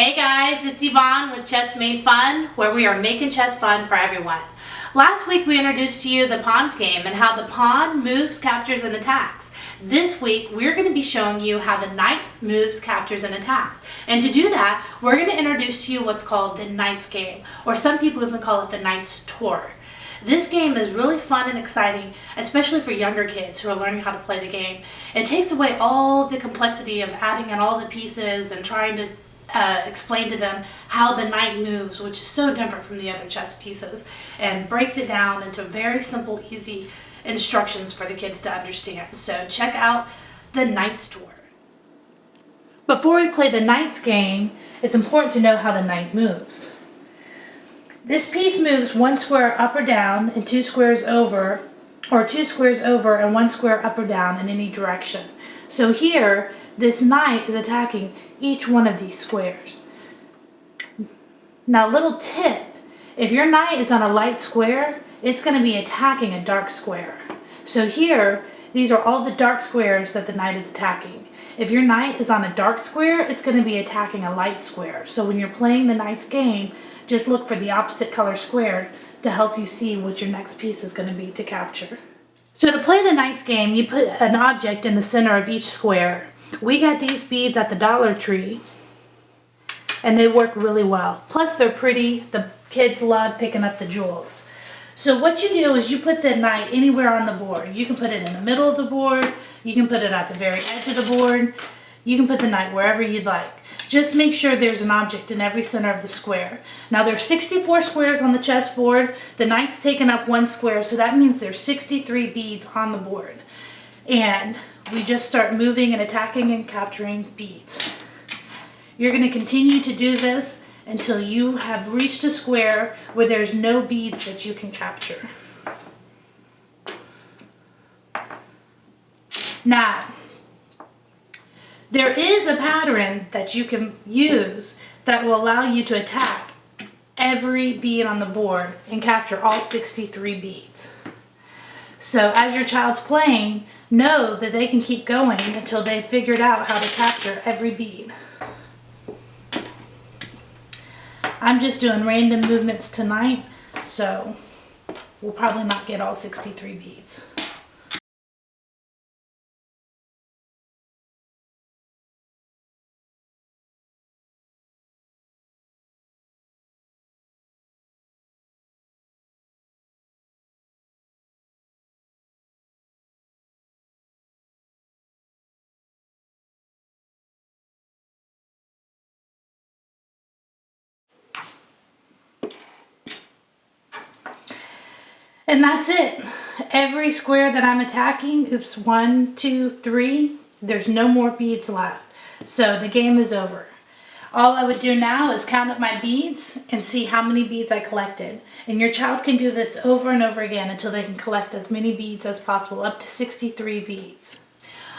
Hey guys, it's Yvonne with Chess Made Fun, where we are making chess fun for everyone. Last week we introduced to you the pawns game and how the pawn moves, captures, and attacks. This week we're going to be showing you how the knight moves, captures, and attacks. And to do that, we're going to introduce to you what's called the knight's game, or some people even call it the knight's tour. This game is really fun and exciting, especially for younger kids who are learning how to play the game. It takes away all the complexity of adding in all the pieces and trying to explain to them how the knight moves, which is so different from the other chess pieces, and breaks it down into very simple, easy instructions for the kids to understand. So check out the knight's tour. Before we play the knight's game, it's important to know how the knight moves. This piece moves one square up or down and two squares over, or two squares over and one square up or down in any direction. So here, this knight is attacking each one of these squares. Now, little tip, if your knight is on a light square, it's going to be attacking a dark square. So here, these are all the dark squares that the knight is attacking. If your knight is on a dark square, it's going to be attacking a light square. So when you're playing the knight's game, just look for the opposite color square to help you see what your next piece is going to be to capture. So to play the knight's game, you put an object in the center of each square. We got these beads at the Dollar Tree, and they work really well. Plus they're pretty. The kids love picking up the jewels. So what you do is you put the knight anywhere on the board. You can put it in the middle of the board. You can put it at the very edge of the board. You can put the knight wherever you'd like. Just make sure there's an object in every center of the square. Now there's 64 squares on the chessboard. The knight's taken up one square, so that means there's 63 beads on the board. And we just start moving and attacking and capturing beads. You're going to continue to do this until you have reached a square where there's no beads that you can capture. Now, there is a pattern that you can use that will allow you to attack every bead on the board and capture all 63 beads. So as your child's playing, know that they can keep going until they've figured out how to capture every bead. I'm just doing random movements tonight, so we'll probably not get all 63 beads. And that's it. Every square that I'm attacking, oops, 1, 2, 3, there's no more beads left. So the game is over. All I would do now is count up my beads and see how many beads I collected. And your child can do this over and over again until they can collect as many beads as possible, up to 63 beads.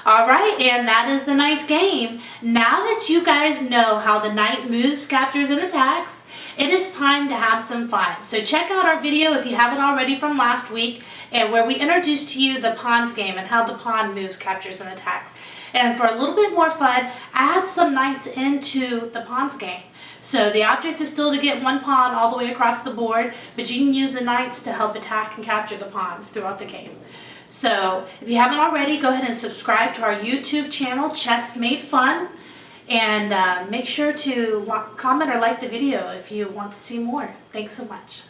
Alright, and that is the knight's game. Now that you guys know how the knight moves, captures, and attacks, it is time to have some fun. So check out our video if you haven't already from last week, and where we introduced to you the pawns game and how the pawn moves, captures, and attacks. And for a little bit more fun, add some knights into the pawns game. So the object is still to get one pawn all the way across the board, but you can use the knights to help attack and capture the pawns throughout the game. So if you haven't already, go ahead and subscribe to our YouTube channel, Chess Made Fun, and make sure to comment or like the video if you want to see more. Thanks so much.